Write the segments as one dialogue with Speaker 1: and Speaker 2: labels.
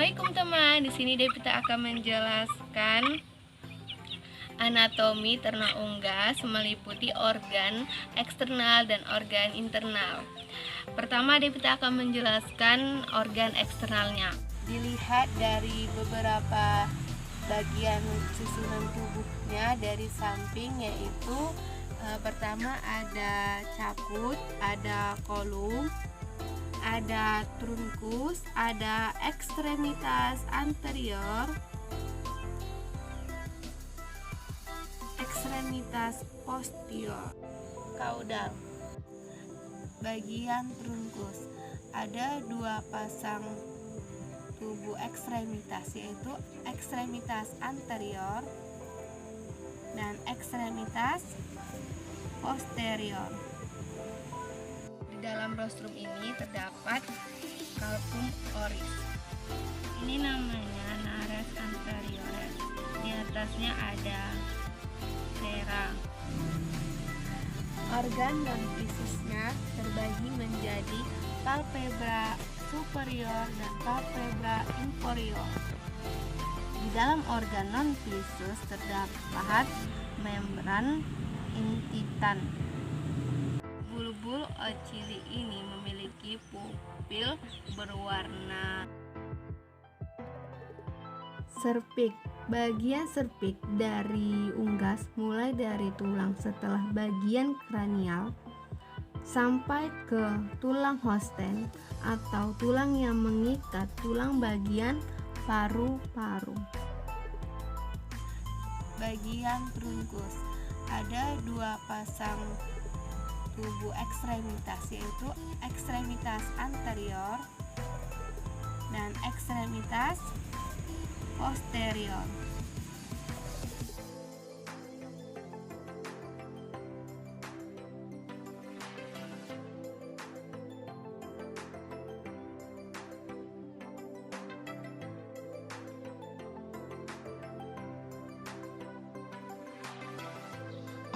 Speaker 1: Assalamualaikum teman. Di sini Devita akan menjelaskan anatomi ternak unggas meliputi organ eksternal dan organ internal. Pertama, Devita akan menjelaskan organ eksternalnya. Dilihat dari beberapa bagian susunan tubuhnya dari samping, yaitu pertama ada caput, ada kolum, ada trunkus, ada ekstremitas anterior, ekstremitas posterior, kaudal. Bagian trunkus ada dua pasang tubuh ekstremitas, yaitu ekstremitas anterior dan ekstremitas posterior. Di dalam rostrum ini terdapat calvum oris. Ini namanya nares anterior. Di atasnya ada sclera. Organ non fisusnya terbagi menjadi palpebra superior dan palpebra inferior. Di dalam organ non fisus terdapat membran intitan. Bulbul ocili ini memiliki pupil berwarna serpik. Bagian serpik dari unggas mulai dari tulang setelah bagian kranial sampai ke tulang Hosten atau tulang yang mengikat tulang bagian paru-paru. Bagian trunkus ada dua pasang tubuh ekstremitas, yaitu ekstremitas anterior dan ekstremitas posterior.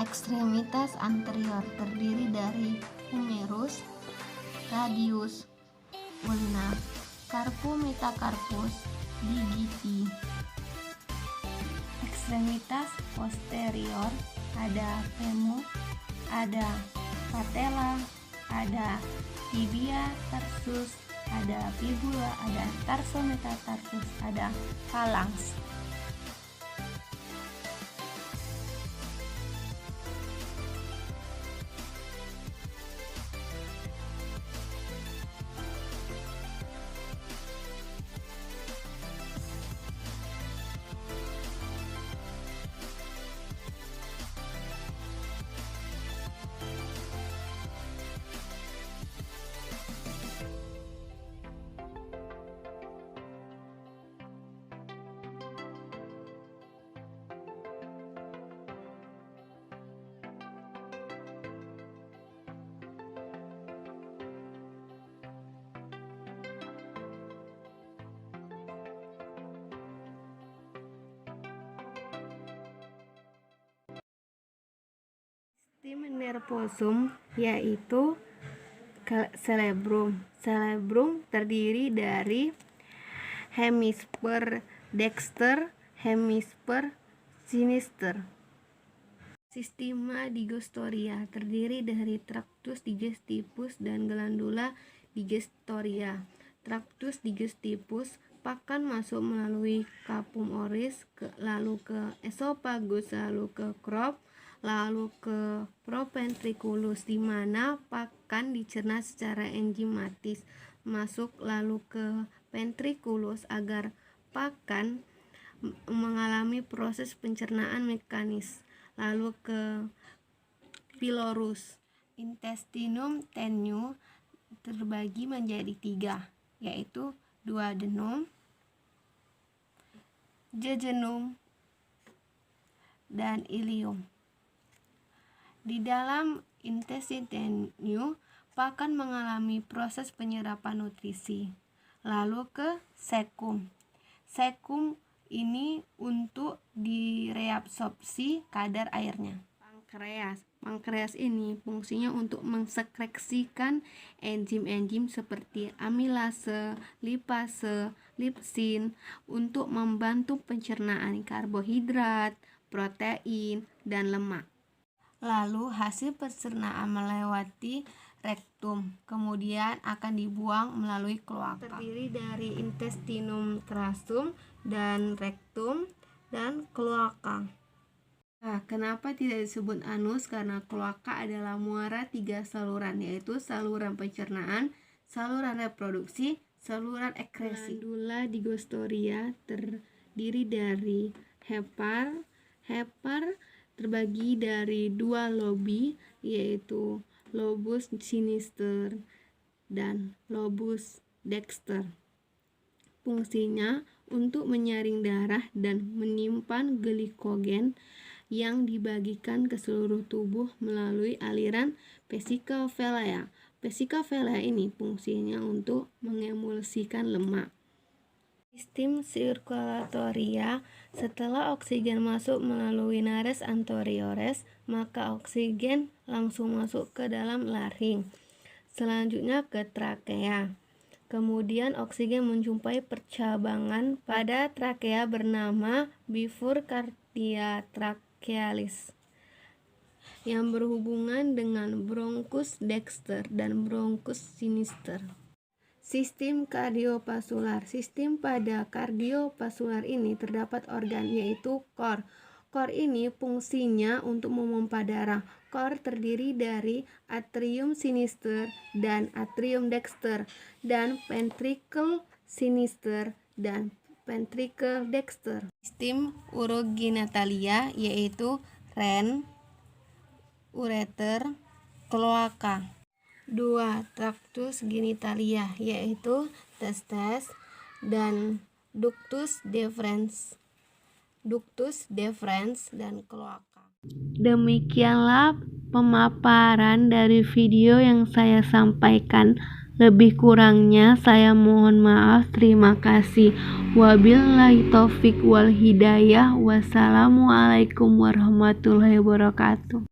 Speaker 1: Ekstremitas anterior terdiri dari humerus, radius, ulna, carpus, metacarpus, digiti. Ekstremitas posterior ada femur, ada patella, ada tibia tarsus, ada fibula, ada tarsometatarsus, ada phalanx. Sistem nervosum yaitu cerebrum. Cerebrum terdiri dari hemisfer dexter, hemisfer sinister. Sistema digestoria terdiri dari tractus digestivus dan glandula digestoria. Tractus digestivus pakan masuk melalui capum oris, lalu ke esophagus, lalu ke crop, lalu ke proventriculus, di mana pakan dicerna secara enzimatis masuk lalu ke ventriculus agar pakan mengalami proses pencernaan mekanis, lalu ke pylorus. Intestinum tenue terbagi menjadi tiga, yaitu duodenum, jejunum, dan ileum. Di dalam intestin tenue, pakan mengalami proses penyerapan nutrisi, lalu ke cecum. Cecum ini untuk direabsorpsi kadar airnya. pankreas. Pankreas ini fungsinya untuk mensekreksikan enzim-enzim seperti amilase, lipase, lipsin untuk membantu pencernaan karbohidrat, protein, dan lemak. Lalu hasil pencernaan melewati rektum, kemudian akan dibuang melalui kloaka. Terdiri dari intestinum crassum dan rektum dan kloaka. Nah, kenapa tidak disebut anus? Karena kloaka adalah muara 3 saluran, yaitu saluran pencernaan, saluran reproduksi, saluran ekskresi. Glandula digostoria terdiri dari hepar. Hepar terbagi dari 2 lobi, yaitu lobus sinister dan lobus dexter. Fungsinya untuk menyaring darah dan menyimpan glikogen yang dibagikan ke seluruh tubuh melalui aliran vesika velea. Vesika velea ini fungsinya untuk mengemulsikan lemak. Sistem sirkulatoria, setelah oksigen masuk melalui nares anteriores, maka oksigen langsung masuk ke dalam laring. Selanjutnya ke trakea. Kemudian oksigen menjumpai percabangan pada trakea bernama bifurcatia trachealis yang berhubungan dengan bronkus dexter dan bronkus sinister. Sistem kardiovaskular. Sistem pada kardiovaskular ini terdapat organ, yaitu kor. Kor ini fungsinya untuk memompa darah. Kor terdiri dari atrium sinister dan atrium dexter, dan ventricle sinister dan ventricle dexter. Sistem urogenitalia, yaitu ren, ureter, kloaka. 2. Tractus genitalia, yaitu testes dan ductus deferens dan kloaka. Demikianlah pemaparan dari video yang saya sampaikan. Lebih kurangnya saya mohon maaf. Terima kasih. Wabillahi taufik wal hidayah. Wassalamualaikum warahmatullahi wabarakatuh.